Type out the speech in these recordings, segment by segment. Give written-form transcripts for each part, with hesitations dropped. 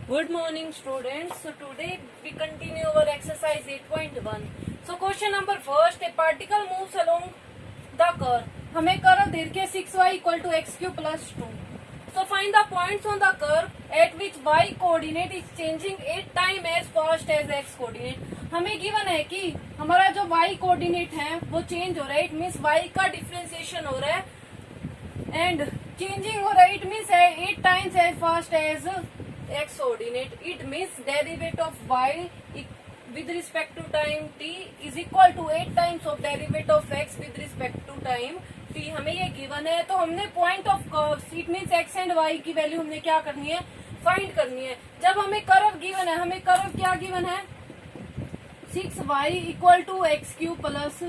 Good morning, students. So today we continue our exercise 8.1. So question number first, a particle moves along the curve. हमें curve दे रखी है 6y equal to x cube plus 2. So find the points on the curve at which y coordinate is changing 8 times as fast as x coordinate. हमें given है कि हमारा जो y coordinate है वो चेंज हो रहा है. इट मीन्स y का डिफरेंशिएशन हो रहा है एंड चेंजिंग हो रहा है. इट मीन्स है 8 times as fast as x coordinate. It means derivative of y with respect to time t is equal to 8 times of derivative of x with respect to time t. हमें ये given है तो हमने point of curves it means x and y की value हमने क्या करनी है, फाइंड करनी है. जब हमें कर्व गिवन है, हमें कर्व क्या गिवन है 6y equal to x cube plus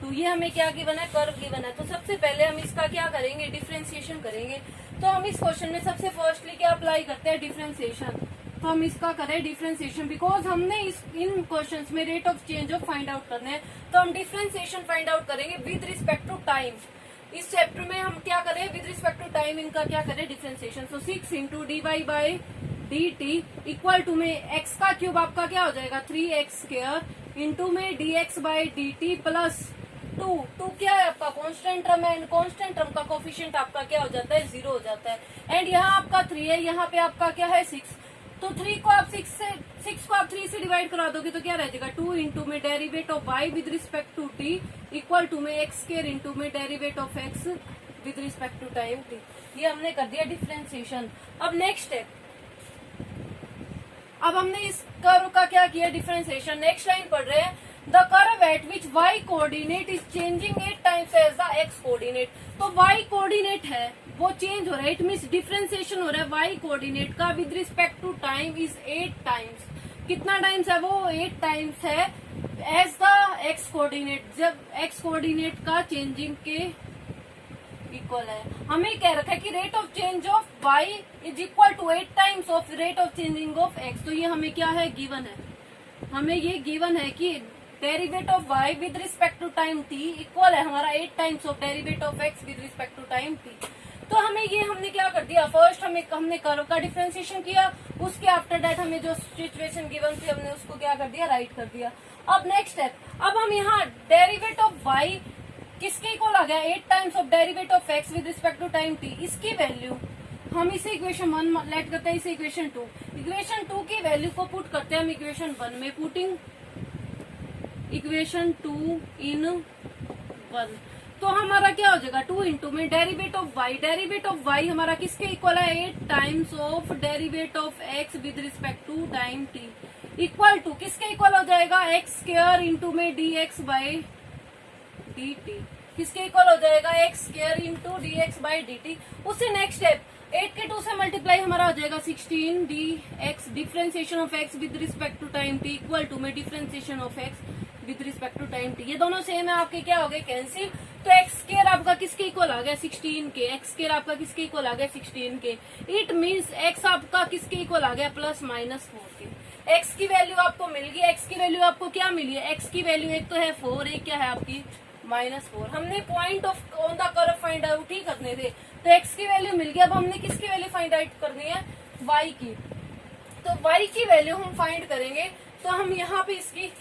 2. ये हमें क्या गिवन है, कर्व गिवन है. तो सबसे पहले हम इसका क्या करेंगे, डिफरेंशिएशन करेंगे. तो हम इस क्वेश्चन में सबसे फर्स्टली क्या अप्लाई करते हैं, डिफरेंशिएशन. तो हम इसका करें डिफरेंशिएशन बिकॉज हमने इन क्वेश्चंस में rate of change of find out करने हैं. तो हम डिफरेंशिएशन फाइंड आउट करेंगे विद रिस्पेक्ट टू टाइम. इस चैप्टर में हम क्या करें, विद रिस्पेक्ट टू टाइम इनका क्या करें, differentiation. So 6 into d y by d t equal to में एक्स का क्यूब आपका क्या हो जाएगा 3x स्क्वायर इंटू में d x by d t plus 2 क्या है आपका कांस्टेंट टर्म है एंड कांस्टेंट टर्म का कोफिशिएंट आपका क्या हो जाता है, 0 हो जाता है. एंड यहाँ आपका 3 है, यहाँ पे आपका क्या है 6. तो 3 को आप 6 को आप 3 से डिवाइड करा दोगे तो क्या रह जाएगा 2 इंटू में derivative of y with respect to t equal to में x स्क्वायर इंटू में derivative of x with respect to time t. ये हमने कर दिया डिफरेंशिएशन. अब नेक्स्ट स्टेप, अब हमने इस कर्व का क्या किया, डिफरेंशिएशन. नेक्स्ट लाइन पढ़ रहे हैं the curve at which y coordinate is changing 8 times as the x coordinate. तो y कोऑर्डिनेट है वो चेंज हो रहा है. इट मीन्स डिफरेंशिएशन हो रहा है y कोऑर्डिनेट का with respect to time is 8 times. कितना टाइम्स है वो 8 टाइम्स है एज द x कोऑर्डिनेट. जब x कोऑर्डिनेट का चेंजिंग के इक्वल है. हमें कह रखा है कि rate of change of y is equal to 8 times of rate of changing of x. तो ये हमें क्या है, गिवन है. हमें ये गिवन है कि derivative of y with respect to time t equal है हमारा 8 times of derivative of x with respect to time t. तो हमें ये हमने क्या कर दिया, फर्स्ट हमने कर्व का डिफरेंशिएशन किया. उसके आफ्टर दैट हमें जो सिचुएशन गिवन थी हमने उसको क्या कर दिया, राइट कर दिया. अब नेक्स्ट स्टेप, अब हम यहाँ डेरिवेटिव ऑफ y किसके इक्वल आ गया 8 times of derivative of x with respect to time t. इसकी वैल्यू हम इसे इक्वेशन 1 लेट करते हैं, इसे इक्वेशन 2. इक्वेशन 2 की वैल्यू को पुट करते हैं हम इक्वेशन 1 में. पुटिंग इक्वेशन 2 इन 1 तो हमारा क्या हो जाएगा 2 इंटू में derivative of y. Derivative of y हमारा किसके इक्वल है 8 times of derivative of x with respect to time t equal to किसके इक्वल हो जाएगा x स्क्वायर इंटू में dx बाई dt. किसके इक्वल हो जाएगा x square into dx by dt. उससे नेक्स्ट स्टेप 8 के 2 से मल्टीप्लाई हमारा हो जाएगा 16 dx differentiation of x with respect to time t equal to में differentiation of x with respect to time t. ये दोनों सेम है, आपके क्या हो गए कैंसिल. तो x स्क्वायर आपका किसके इक्वल आ गया 16 के. x स्क्वायर आपका किसके इक्वल आ गया 16 के. इट मीन्स x आपका किसके इक्वल आ गया प्लस माइनस 4 के. x की वैल्यू आपको मिल गई. x की वैल्यू आपको क्या मिली है, x की वैल्यू एक तो है 4, एक क्या है आपकी -4. हमने point of on the curve find out ही करने थे. तो x की वैल्यू मिल गई. अब हमने किसकी वैल्यू फाइंड आउट करनी है, y की. तो y की वैल्यू हम फाइंड करेंगे. तो हम यहाँ पे इसकी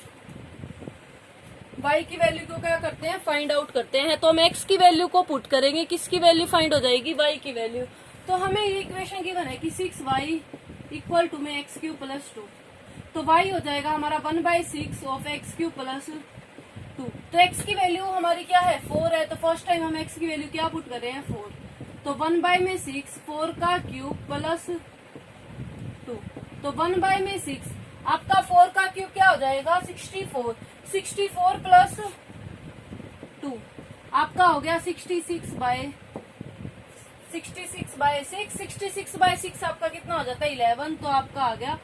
y की वैल्यू को क्या करते हैं, फाइंड आउट करते हैं. तो हम x की वैल्यू को पुट करेंगे, किसकी वैल्यू फाइंड हो जाएगी, y की वैल्यू. तो हमें ये इक्वेशन गिवन है कि 6y इक्वल टू में एक्स क्यूब प्लस 2. तो y हो जाएगा हमारा 1/6 ऑफ एक्स क्यूब प्लस 2. तो x की वैल्यू हमारी क्या है 4 है. तो फर्स्ट टाइम हम x की वैल्यू क्या पुट कर रहे हैं 4. तो 1/6 4 का क्यूब प्लस 2. तो 1/6 आपका 4 का क्यूब क्या हो जाएगा 64. 64 प्लस 2 आपका हो गया 66 बाय 6 आपका कितना हो जाता है 11. तो आपका आ गया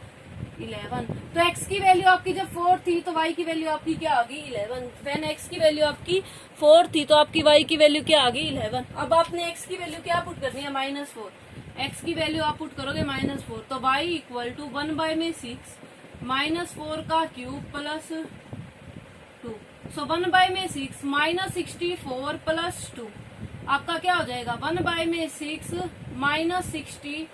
11. तो x की वैल्यू आपकी जब 4 थी तो y की वैल्यू आपकी क्या आ गई 11. व्हेन x की वैल्यू आपकी 4 थी तो आपकी y की वैल्यू क्या आ गई 11. अब आपने x की वैल्यू क्या पुट करनी है -4. x की वैल्यू आप पुट करोगे -4. तो y इक्वल टू 1/6 -4 का क्यूब प्लस 2. सो 1/6 -64 प्लस 2 आपका क्या हो जाएगा 1/6 -62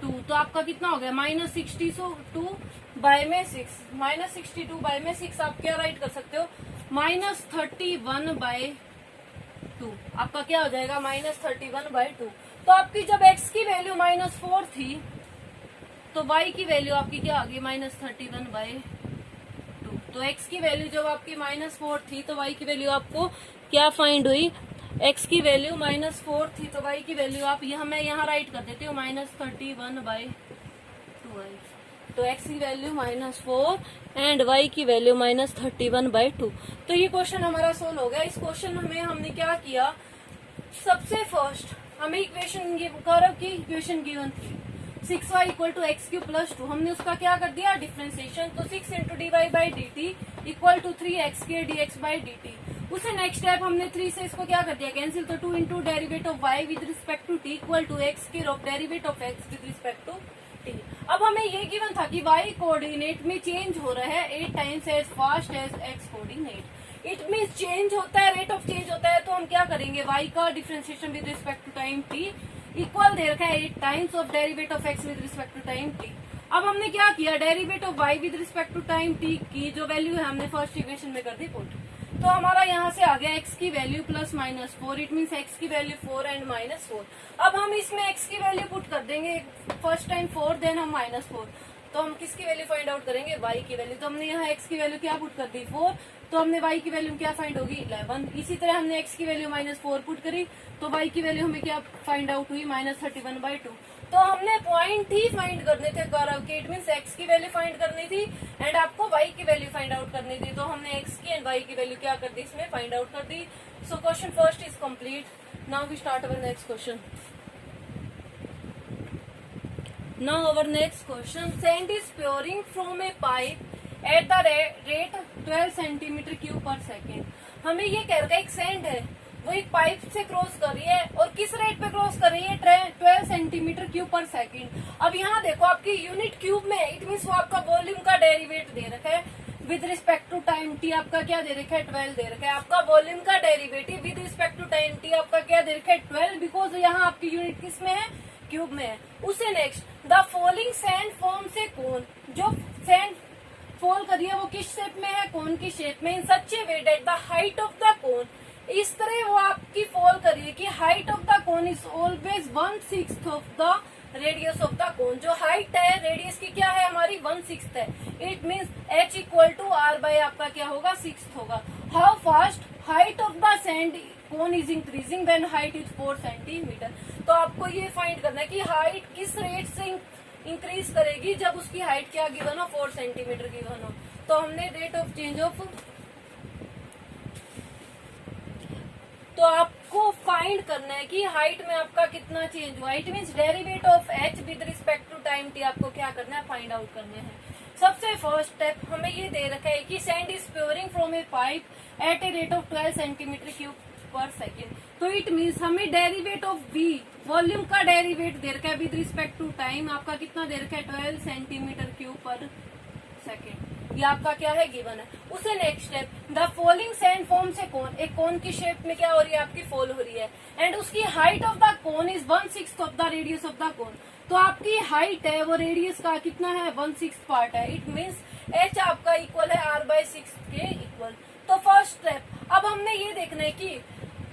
2, तो आपका कितना हो गया -62 बाय में 6, -62 बाय में 6 आप क्या राइट कर सकते हो -31/2, आपका क्या हो जाएगा -31/2। तो आपकी जब x की वैल्यू -4 थी तो y की वैल्यू आपकी क्या आ गई -31/2। तो x की वैल्यू जब आपकी -4 थी तो y की वैल्यू आपको क्या फाइंड हुई, x की वैल्यू -4 थी तो y की वैल्यू आप यहाँ मैं यहाँ राइट कर देती हूँ -31/2y। तो x की वैल्यू -4 एंड y की वैल्यू -31/2। तो ये क्वेश्चन हमारा सोल्व हो गया। इस क्वेश्चन में हमने क्या किया, सबसे फर्स्ट हमें इक्वेशन कर्व की इक्वेशन गिवन थी 6y = x³ + 2, हमने उसका क्या कर दिया डिफरेंशिएशन। तो 6 × dy/dt = 3x² dx/dt। उसे नेक्स्ट स्टेप हमने 3 से इसको क्या कर दिया कैंसिल, तो 2 × derivative of y with respect to t = x³ of derivative of x with respect to t। अब हमें ये गिवन था कि y कोऑर्डिनेट में चेंज हो रहा है 8 times as fast as x coordinate. It means change होता है, रेट ऑफ चेंज होता है, तो हम क्या करेंगे y का differentiation with respect to time t equal दे रखा है 8 times of derivative of x with respect to time t। अब हमने क्या किया, derivative of y with respect to time t की जो वैल्यू है हमने फर्स्ट इक्वेशन में कर दी पुट। तो हमारा यहाँ से आ गया x की वैल्यू +-4, इट मीन्स x की वैल्यू 4 एंड -4। अब हम इसमें x की वैल्यू पुट कर देंगे फर्स्ट टाइम 4 देन हम -4, तो हम किसकी वैल्यू फाइंड आउट करेंगे, y की वैल्यू। तो हमने यहाँ x की वैल्यू क्या पुट कर दी 4, तो हमने y की वैल्यू क्या फाइंड होगी 11। इसी तरह हमने x की वैल्यू -4 पुट करी तो y की वैल्यू हमें क्या फाइंड आउट हुई -31/2। तो हमने पॉइंट ही फाइंड करने थे कर्व के, इट मींस x की वैल्यू फाइंड करनी थी एंड आपको y की वैल्यू फाइंड आउट करनी थी। तो हमने x की एंड y की वैल्यू क्या कर दी, इसमें फाइंड आउट कर दी। So question first is complete. Now we start our next question. Now our next question, sand is pouring from a pipe at the rate 12 cm³/s। हमें ये कह रहा है एक सैंड है वो एक पाइप से क्रॉस कर रही है और किस रेट पे क्रॉस कर रही है 12 cm³/s। अब यहाँ देखो आपकी यूनिट क्यूब में है, इट मीन्स वो आपका वॉल्यूम का डेरिवेट दे रखा है with respect to time T, आपका क्या दे रखा है 12 दे रखा है। आपका वॉल्यूम का derivative with respect to time T आपका क्या दे रखा है 12, बिकॉज यहाँ आपकी यूनिट किस में है क्यूब में है। उसे next the falling sand form से कोन, जो सैंड फॉल कर रही है वो किस शेप में है, कोन की शेप में। In such a way that the height of the cone, इस तरह वो आपकी फॉल कर रही है कि height of the cone is always 1/6 of the radius of the cone. जो हाइट है रेडियस की क्या है हमारी 1/6 है। इट मीन्स h = r/ आपका क्या होगा 6 होगा। How fast height of the sand cone is increasing when height is 4 centimetre. तो आपको ये फाइंड करना है कि हाइट किस रेट से इंक्रीज करेगी जब उसकी हाइट क्या गिवन हो 4 सेंटीमीटर गिवन हो। तो हमने रेट ऑफ चेंज ऑफ, तो आपको फाइंड करना है कि हाइट में आपका कितना चेंज हुआ। It means derivative of h with respect to time t आपको क्या करना है फाइंड आउट करने हैं। सबसे फर्स्ट स्टेप हमें ये दे रखा है कि sand is pouring from a pipe at a rate of 12 cm³/s। तो इट मीन्स हमें डेरिवेटिव ऑफ v वॉल्यूम का डेरिवेट दे रखा है विद रिस्पेक्ट टू टाइम, आपका कितना दे रखा है 12 cm³/s। ये आपका क्या है गिवन है। उसे next step the falling sand form से कोन, एक कोन की शेप में क्या हो रही है आपकी फॉल हो रही है एंड उसकी height of the cone is 1/6 of the radius of the कोन। तो आपकी हाइट है वो रेडियस का कितना है 1/6 पार्ट है। इट मीन्स h आपका इक्वल है r/6 के इक्वल। तो फर्स्ट स्टेप अब हमने ये देखना है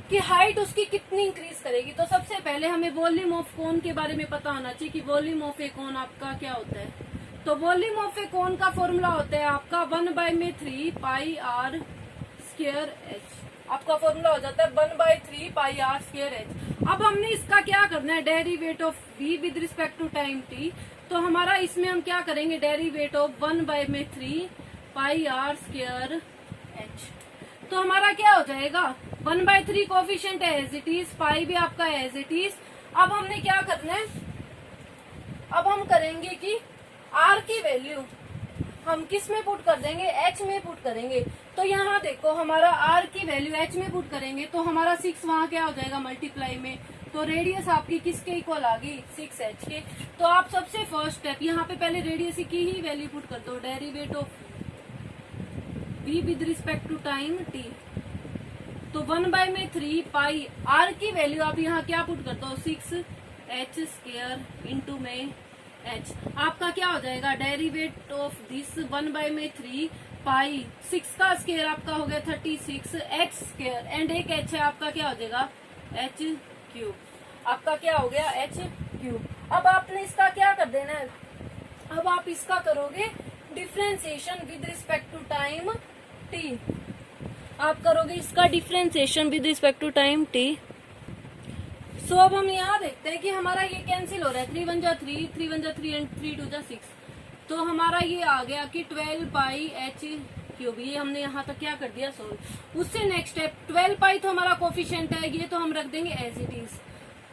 कि हाइट उसकी कितनी इंक्रीज करेगी। तो सबसे पहले हमें वॉल्यूम ऑफ कोन के बारे में पता होना चाहिए कि वॉल्यूम ऑफ ए कोन आपका क्या होता है। तो वॉल्यूम ऑफ ए कोन का फॉर्मूला होता है आपका 1/3 πr² h। आपका फॉर्मूला हो जाता है 1/3 πr² h। अब हमने इसका क्या करना है derivative of v with respect to time t। तो हमारा इसमें हम क्या करेंगे डेरिवेटिव ऑफ 1/3 πr² h। तो हमारा क्या हो जाएगा 1/3 कोफिशिएंट है एज इट इज, पाई भी आपका एज इट इज। अब हमने क्या करना है, अब हम करेंगे कि r की वैल्यू हम किस में पुट कर देंगे h में पुट करेंगे। तो यहाँ देखो हमारा r की वैल्यू h में पुट करेंगे तो हमारा 6 वहाँ क्या हो जाएगा मल्टीप्लाई में। तो रेडियस आपकी किसके इक्वल आ गई 6h के। तो आप सबसे फर्स्ट स्टेप यहाँ पे पहले रेडियस की ही वैल्यू पुट कर दो derivative of v with respect to time t। तो 1/3 पाई r की वैल्यू आप यहाँ क्या पुट कर दो 6h² इंटू में एच। आपका क्या हो जाएगा, डेरिवेट ऑफ दिस 1/3 पाई 6 का स्क्वायर आपका हो गया 36 एच स्क्वायर एंड एक एच है आपका क्या हो जाएगा एच क्यूब। आपका क्या हो गया एच क्यूब। अब आपने इसका क्या कर देना है, अब आप इसका करोगे differentiation with respect to time t. आप करोगे इसका differentiation with respect to time t. So अब हम यहाँ देखते हैं कि हमारा ये कैंसिल हो रहा है, 3 1 जा 3, 3 1 जा 3 एंड 3 2 जा 6। तो हमारा ये आ गया कि 12 पाई एच क्यूब। ये हमने यहाँ तक क्या कर दिया सोल्व। उससे नेक्स्ट स्टेप 12 पाई तो हमारा कोफिशिएंट है, ये तो हम रख देंगे as it is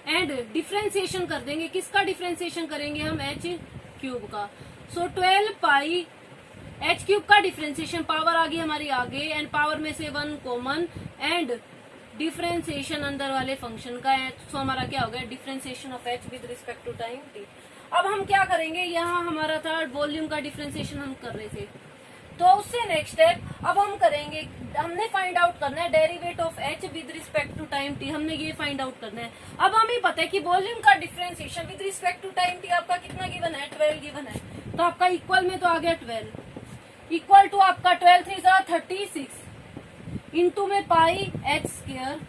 and differentiation कर देंगे। किसका डिफ्रेंसिएशन करेंगे हम, एच क्यूब का। सो 12 पाई एच क्यूब का डिफ्रेंसिएशन, पावर आ गई हमारी आगे एंड पावर में से 1 कॉमन एंड डिफ्रेंसिएशन अंदर वाले फंक्शन का है। सो हमारा क्या हो गया differentiation of H with respect to time T. अब हम क्या करेंगे, यहाँ हमारा था वॉल्यूम का डिफ्रेंसिएशन हम कर रहे थे, तो उससे नेक्स्ट स्टेप अब हम करेंगे, हमने फाइंड आउट करना है derivate of H with respect to time t. हमने ये फाइंड आउट करना है। अब हमें पता है कि वॉल्यूम का differentiation with respect to time T आपका कितना गिवन है, 12 गिवन है। तो आपका इक्वल में तो आ गया 12 इक्वल टू आपका 12 3 जा 36 इंटू में पाई एच स्क्वायर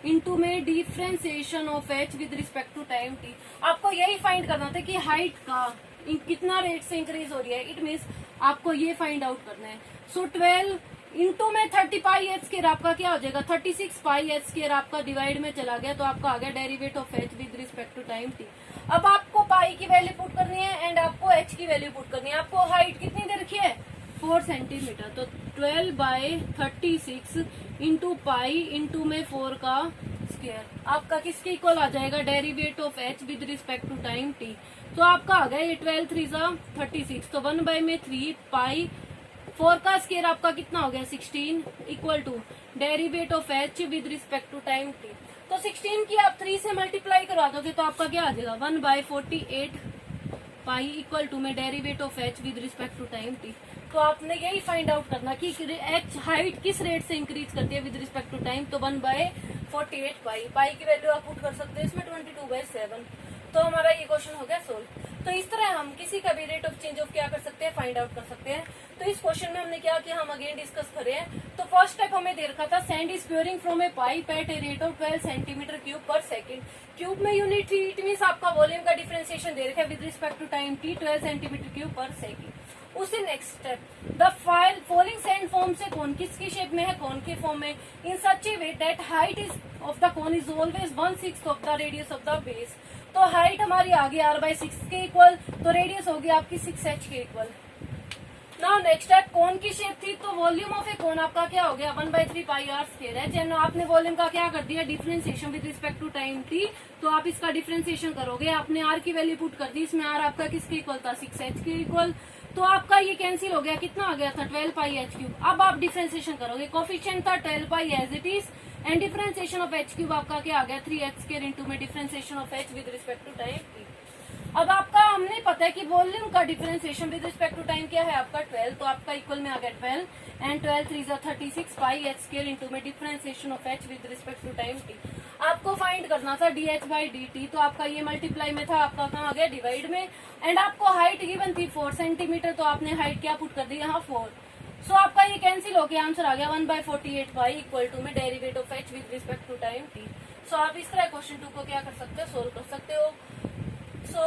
इंटू में differentiation of H with respect to time T. आपको यही फाइंड करना था कि हाइट का कितना रेट से इंक्रीज हो रही है, इट मीन्स आपको ये फाइंड आउट करना है। सो 12 इंटू में 30 पाई एच स्क्वायर आपका क्या हो जाएगा 36 पाई एच स्क्वायर आपका डिवाइड में चला गया, तो आपका आ गया derivative of H with respect to time T. अब आपको पाई की वैल्यू पुट करनी है एंड आपको एच की वैल्यू पुट करनी है। आपको हाइट कितनी दे रखी है 4 सेंटीमीटर, तो 12/36 इंटू पाई इंटू में 4 का स्क्वायर आपका किसके इक्वल आ जाएगा, derivative of H with respect to time T. तो आपका आ गया ये 12 3 जा 36, तो 1/3 पाई 4 का स्क्वायर आपका कितना हो गया 16 equal to derivative of H with respect to time T. तो 16 की आप 3 से मल्टीप्लाई करवा दोगे तो आपका क्या आ जाएगा 1/48 पाई इक्वल टू में derivative of H with respect to time T. तो आपने यही फाइंड आउट करना कि एच हाइट किस रेट से इंक्रीज करती है विद रिस्पेक्ट टू टाइम। तो 1/48 पाई की वैल्यू आप पुट कर सकते हैं इसमें 22/7। तो हमारा ये क्वेश्चन हो गया सोल्व। तो इस तरह हम किसी का भी रेट ऑफ चेंज ऑफ क्या कर सकते हैं, फाइंड आउट कर सकते हैं। तो इस क्वेश्चन में हमने क्या किया, हम अगेन डिस्कस करें हैं। तो फर्स्ट स्टेप हमें दे रखा था sand is pouring from a pipe at a rate of 12 centimetre cube पर सेकंड। क्यूब में यूनिट थी, इट मींस आपका वॉल्यूम का डिफरेंशिएशन दे रखा है with respect to time t 12 centimetre cube पर सेकंड। उसी next step the following sand form से कौन किसकी शेप में है, कौन के फॉर्म में, in such a way that height is of the cone is always 1/6 of the radius of the base. तो हाइट हमारी आ गई r/6 के इक्वल, तो रेडियस होगी आपकी 6h के इक्वल। नाउ नेक्स्ट स्टेप कोन की शेप थी, तो वॉल्यूम ऑफ ए कोन आपका क्या हो गया 1/3 पाई r स्क्वायर है। जैसे आपने वॉल्यूम का क्या कर दिया differentiation with respect to time t, तो आप इसका डिफरेंशिएशन करोगे, आपने r की वैल्यू पुट कर दी, इसमें r आपका किसके इक्वल था 6h के इक्वल। तो आपका ये कैंसिल हो गया, कितना आ गया था 12 पाई h क्यूब। अब आप डिफरेंशिएशन करोगे, कोफिशिएंट था 12 pi as it is and differentiation of h cube आपका क्या आ गया 3h स्क्वायर इंटू में differentiation of h with respect to time t। अब आपका हमने पता है कि वॉल्यूम का differentiation with respect to time क्या है आपका 12, तो आपका इक्वल में आ गया 12 एंड 12 3 जा 36 पाई h स्क्वायर इंटू में differentiation of h with respect to time t। आपको फाइंड करना था dh/dt, तो आपका ये मल्टीप्लाई में था, आपका कहाँ आ गया डिवाइड में एंड आपको हाइट गिवन थी 4 सेंटीमीटर, तो आपने हाइट क्या पुट कर दी यहाँ 4। सो आपका ये कैंसिल होकर आंसर आ गया 1/48 पाई इक्वल टू में derivative of h with respect to time t। So आप इस तरह क्वेश्चन 2 को क्या कर सकते हो, सोल्व कर सकते हो। So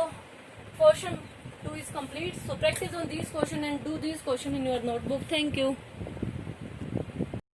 question 2 is complete. So practice on these question and do these question in your notebook. Thank you.